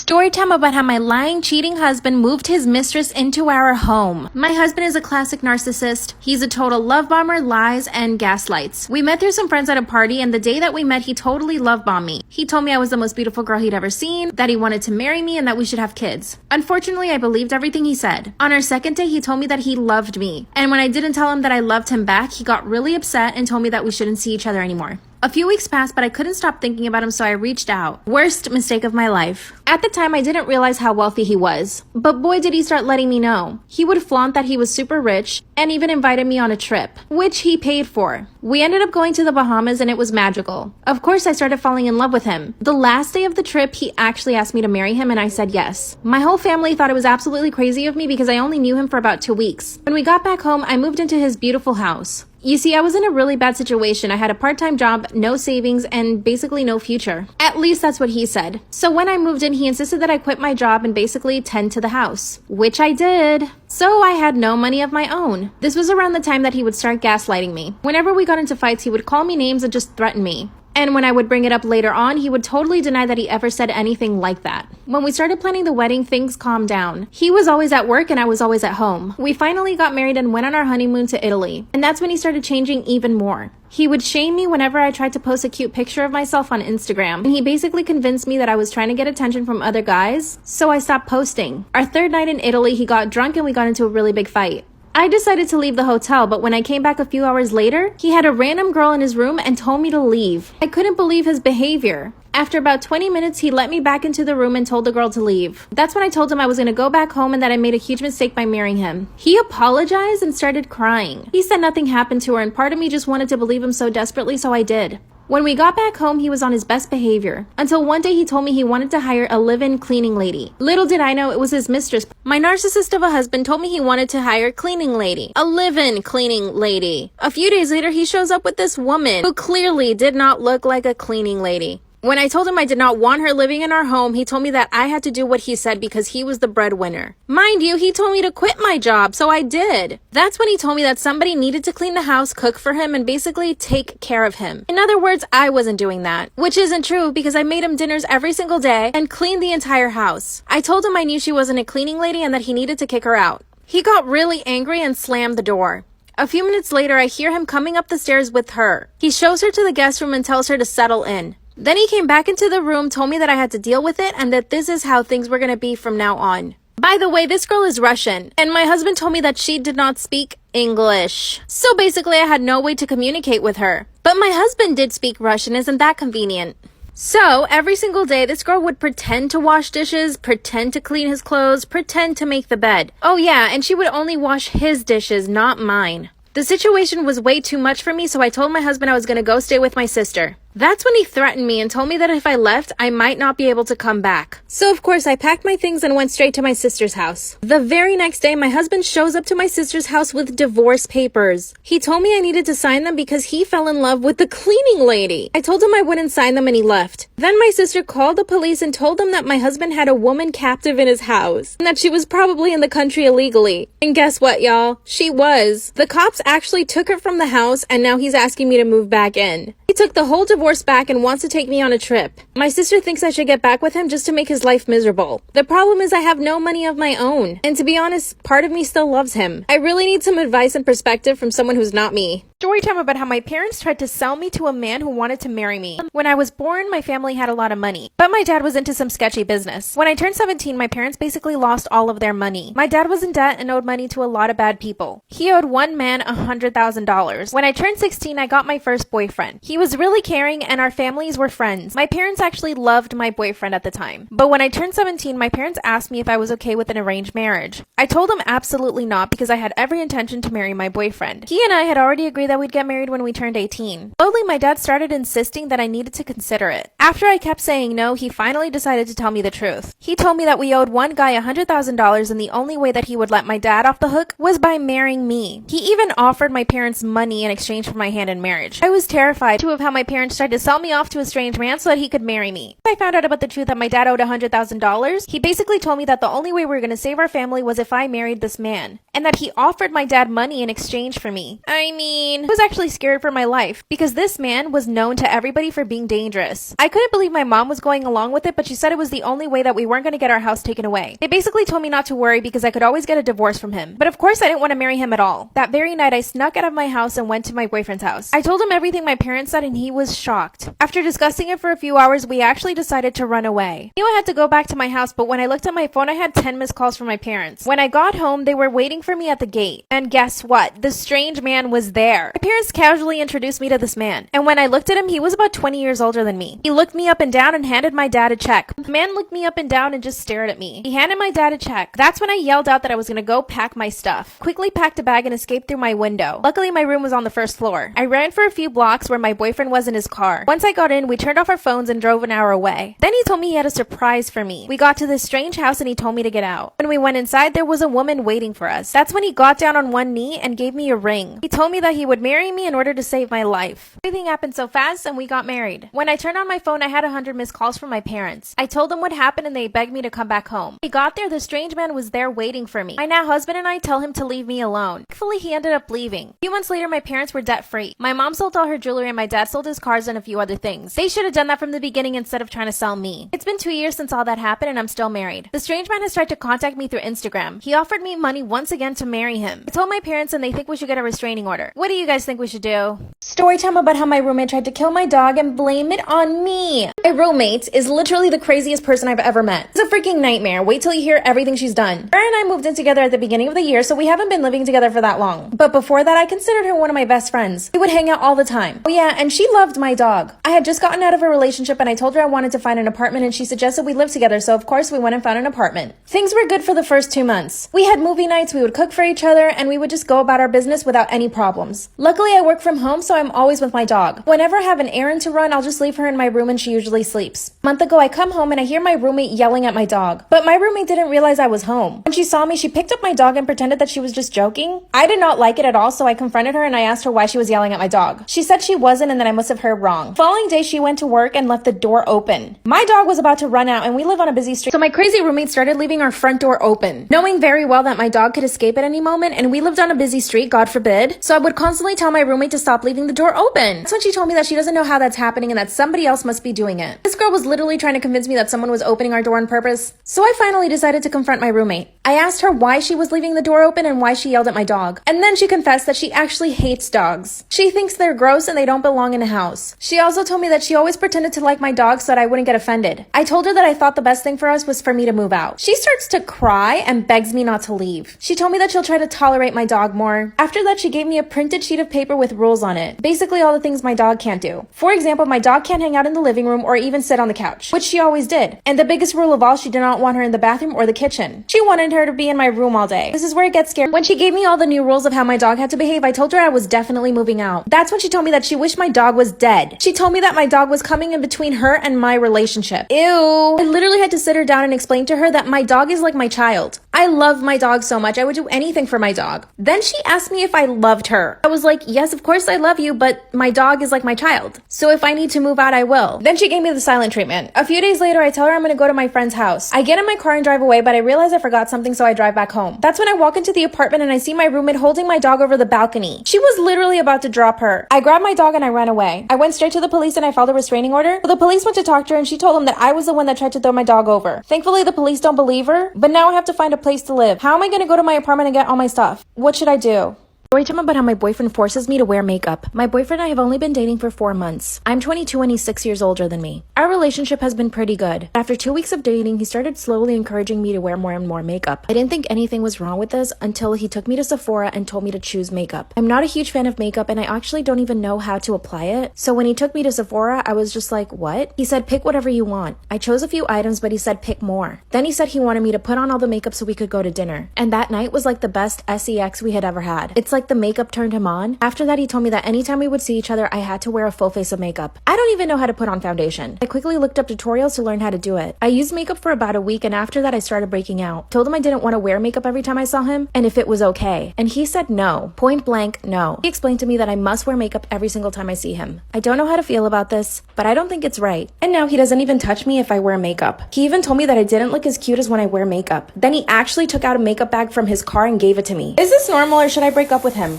Storytime about how my lying, cheating husband moved his mistress into our home. My husband is a classic narcissist. He's a total love bomber, lies, and gaslights. We met through some friends at a party, and the day that we met, he totally love bombed me. He told me I was the most beautiful girl he'd ever seen, that he wanted to marry me, and that we should have kids. Unfortunately, I believed everything he said. On our second day, he told me that he loved me. And when I didn't tell him that I loved him back, he got really upset and told me that we shouldn't see each other anymore. A few weeks passed, but I couldn't stop thinking about him, so I reached out. Worst mistake of my life. At the time, I didn't realize how wealthy he was. But boy, did he start letting me know. He would flaunt that he was super rich and even invited me on a trip, which he paid for. We ended up going to the Bahamas and it was magical. Of course, I started falling in love with him. The last day of the trip, he actually asked me to marry him and I said yes. My whole family thought it was absolutely crazy of me because I only knew him for about 2 weeks. When we got back home, I moved into his beautiful house. You see, I was in a really bad situation. I had a part-time job, no savings, and basically no future. At least that's what he said. So when I moved in, he insisted that I quit my job and basically tend to the house, which I did. So I had no money of my own. This was around the time that he would start gaslighting me. Whenever we got into fights, he would call me names and just threaten me. And when I would bring it up later on, he would totally deny that he ever said anything like that. When we started planning the wedding, things calmed down. He was always at work and I was always at home. We finally got married and went on our honeymoon to Italy. And that's when he started changing even more. He would shame me whenever I tried to post a cute picture of myself on Instagram. And he basically convinced me that I was trying to get attention from other guys, so I stopped posting. Our third night in Italy, he got drunk and we got into a really big fight. I decided to leave the hotel, but when I came back a few hours later, he had a random girl in his room and told me to leave. I couldn't believe his behavior. After about 20 minutes, he let me back into the room and told the girl to leave. That's when I told him I was going to go back home and that I made a huge mistake by marrying him. He apologized and started crying. He said nothing happened to her and part of me just wanted to believe him so desperately, so I did. When we got back home, he was on his best behavior. Until one day he told me he wanted to hire a live-in cleaning lady. Little did I know it was his mistress. My narcissist of a husband told me he wanted to hire a cleaning lady. A live-in cleaning lady. A few days later, he shows up with this woman who clearly did not look like a cleaning lady. When I told him I did not want her living in our home, he told me that I had to do what he said because he was the breadwinner. Mind you, he told me to quit my job, so I did. That's when he told me that somebody needed to clean the house, cook for him, and basically take care of him. In other words, I wasn't doing that. Which isn't true because I made him dinners every single day and cleaned the entire house. I told him I knew she wasn't a cleaning lady and that he needed to kick her out. He got really angry and slammed the door. A few minutes later, I hear him coming up the stairs with her. He shows her to the guest room and tells her to settle in. Then he came back into the room, told me that I had to deal with it and that this is how things were going to be from now on. By the way, this girl is Russian, and my husband told me that she did not speak English. So basically, I had no way to communicate with her. But my husband did speak Russian, isn't that convenient? So, every single day, this girl would pretend to wash dishes, pretend to clean his clothes, pretend to make the bed. Oh yeah, and she would only wash his dishes, not mine. The situation was way too much for me, so I told my husband I was going to go stay with my sister. That's when he threatened me and told me that if I left, I might not be able to come back. So of course, I packed my things and went straight to my sister's house. The very next day, my husband shows up to my sister's house with divorce papers. He told me I needed to sign them because he fell in love with the cleaning lady. I told him I wouldn't sign them and he left. Then my sister called the police and told them that my husband had a woman captive in his house and that she was probably in the country illegally. And guess what, y'all? She was. The cops actually took her from the house and now he's asking me to move back in. He took the whole divorce back and wants to take me on a trip. My sister thinks I should get back with him just to make his life miserable. The problem is I have no money of my own. And to be honest, part of me still loves him. I really need some advice and perspective from someone who's not me. Storytime about how my parents tried to sell me to a man who wanted to marry me. When I was born, my family had a lot of money, but my dad was into some sketchy business. When I turned 17, my parents basically lost all of their money. My dad was in debt and owed money to a lot of bad people. He owed one man $100,000. When I turned 16, I got my first boyfriend. He was really caring and our families were friends. My parents actually loved my boyfriend at the time. But when I turned 17, my parents asked me if I was okay with an arranged marriage. I told them absolutely not because I had every intention to marry my boyfriend. He and I had already agreed that we'd get married when we turned 18. Slowly, my dad started insisting that I needed to consider it. After I kept saying no, he finally decided to tell me the truth. He told me that we owed one guy $100,000 and the only way that he would let my dad off the hook was by marrying me. He even offered my parents money in exchange for my hand in marriage. I was terrified too of how my parents tried to sell me off to a strange man so that he could marry me. I found out about the truth that my dad owed $100,000. He basically told me that the only way we were going to save our family was if I married this man, and that he offered my dad money in exchange for me. I mean, I was actually scared for my life because this man was known to everybody for being dangerous. I couldn't believe my mom was going along with it, but she said it was the only way that we weren't going to get our house taken away. They basically told me not to worry because I could always get a divorce from him. But of course I didn't want to marry him at all. That very night I snuck out of my house and went to my boyfriend's house. I told him everything my parents said and he was shocked. After discussing it for a few hours, we actually decided to run away. I knew I had to go back to my house, but when I looked at my phone I had 10 missed calls from my parents. When I got home, they were waiting for me at the gate. And guess what? The strange man was there. My parents casually introduced me to this man. And when I looked at him, he was about 20 years older than me. He looked me up and down and handed my dad a check. The man looked me up and down and just stared at me. He handed my dad a check. That's when I yelled out that I was gonna go pack my stuff. Quickly packed a bag and escaped through my window. Luckily, my room was on the first floor. I ran for a few blocks where my boyfriend was in his car. Once I got in, we turned off our phones and drove an hour away. Then he told me he had a surprise for me. We got to this strange house and he told me to get out. When we went inside, there was a woman waiting for us. That's when he got down on one knee and gave me a ring. He told me that he would marry me in order to save my life. Everything happened so fast and we got married. When I turned on my phone, I had 100 missed calls from my parents. I told them what happened and they begged me to come back home. When we got there, the strange man was there waiting for me. My now husband and I tell him to leave me alone. Thankfully, he ended up leaving. A few months later, my parents were debt-free. My mom sold all her jewelry and my dad sold his cars and a few other things. They should have done that from the beginning instead of trying to sell me. It's been 2 years since all that happened and I'm still married. The strange man has tried to contact me through Instagram. He offered me money once again to marry him. I told my parents and they think we should get a restraining order. What do you guys think we should do? Story time about how my roommate tried to kill my dog and blame it on me. My roommate is literally the craziest person I've ever met. It's a freaking nightmare. Wait till you hear everything she's done. Her and I moved in together at the beginning of the year, so we haven't been living together for that long. But before that, I considered her one of my best friends. We would hang out all the time. Oh yeah, and she loved my dog. I had just gotten out of a relationship and I told her I wanted to find an apartment and she suggested we live together, so of course we went and found an apartment. Things were good for the first 2 months. We had movie nights, we would cook for each other, and we would just go about our business without any problems. Luckily, I work from home, so I'm always with my dog. Whenever I have an errand to run, I'll just leave her in my room and she usually sleeps. A month ago, I come home and I hear my roommate yelling at my dog. But my roommate didn't realize I was home. When she saw me, she picked up my dog and pretended that she was just joking. I did not like it at all, so I confronted her and I asked her why she was yelling at my dog. She said she wasn't and that I must have heard wrong. The following day, she went to work and left the door open. My dog was about to run out and we live on a busy street, so my crazy roommate started leaving our front door open, knowing very well that my dog could escape at any moment, and we lived on a busy street, God forbid, so I would constantly tell my roommate to stop leaving the door open. That's when she told me that she doesn't know how that's happening and that somebody else must be doing it. This girl was literally trying to convince me that someone was opening our door on purpose, so I finally decided to confront my roommate. I asked her why she was leaving the door open and why she yelled at my dog, and then she confessed that she actually hates dogs. She thinks they're gross and they don't belong in a house. She also told me that she always pretended to like my dog so that I wouldn't get offended. I told her that I thought the best thing for us was for me to move out. She starts to cry and begs me not to leave. She told me that she'll try to tolerate my dog more. After that, she gave me a printed sheet of paper with rules on it. Basically all the things my dog can't do. For example, my dog can't hang out in the living room or even sit on the couch, which she always did. And the biggest rule of all, she did not want her in the bathroom or the kitchen. She wanted her to be in my room all day. This is where it gets scary. When she gave me all the new rules of how my dog had to behave, I told her I was definitely moving out. That's when she told me that she wished my dog was dead. She told me that my dog was coming in between her and my relationship. Ew. I literally had to sit her down and explain to her that my dog is like my child. I love my dog so much. I would do anything for my dog. Then she asked me if I loved her. I was like, yes, of course I love you, but my dog is like my child. So if I need to move out, I will. Then she gave me the silent treatment. A few days later, I tell her I'm gonna go to my friend's house. I get in my car and drive away, but I realize I forgot something, so I drive back home. That's when I walk into the apartment and I see my roommate holding my dog over the balcony. She was literally about to drop her. I grabbed my dog and I ran away. I went straight to the police and I filed a restraining order. But the police went to talk to her and she told them that I was the one that tried to throw my dog over. Thankfully, the police don't believe her, but now I have to find a place to live. How am I gonna go to my apartment and get all my stuff? What should I do? Story time about how my boyfriend forces me to wear makeup. My boyfriend and I have only been dating for 4 months. I'm 22 and he's 6 years older than me. Our relationship has been pretty good. After 2 weeks of dating, he started slowly encouraging me to wear more and more makeup. I didn't think anything was wrong with this until he took me to Sephora and told me to choose makeup. I'm not a huge fan of makeup and I actually don't even know how to apply it. So when he took me to Sephora, I was just like, what? He said, pick whatever you want. I chose a few items, but he said, pick more. Then he said he wanted me to put on all the makeup so we could go to dinner. And that night was like the best sex we had ever had. It's like the makeup turned him on. After that, he told me that anytime we would see each other, I had to wear a full face of makeup. I don't even know how to put on foundation. I quickly looked up tutorials to learn how to do it. I used makeup for about a week, and after that, I started breaking out. Told him I didn't want to wear makeup every time I saw him, and if it was okay. And he said no. Point blank, no. He explained to me that I must wear makeup every single time I see him. I don't know how to feel about this, but I don't think it's right. And now he doesn't even touch me if I wear makeup. He even told me that I didn't look as cute as when I wear makeup. Then he actually took out a makeup bag from his car and gave it to me. Is this normal or should I break up with him?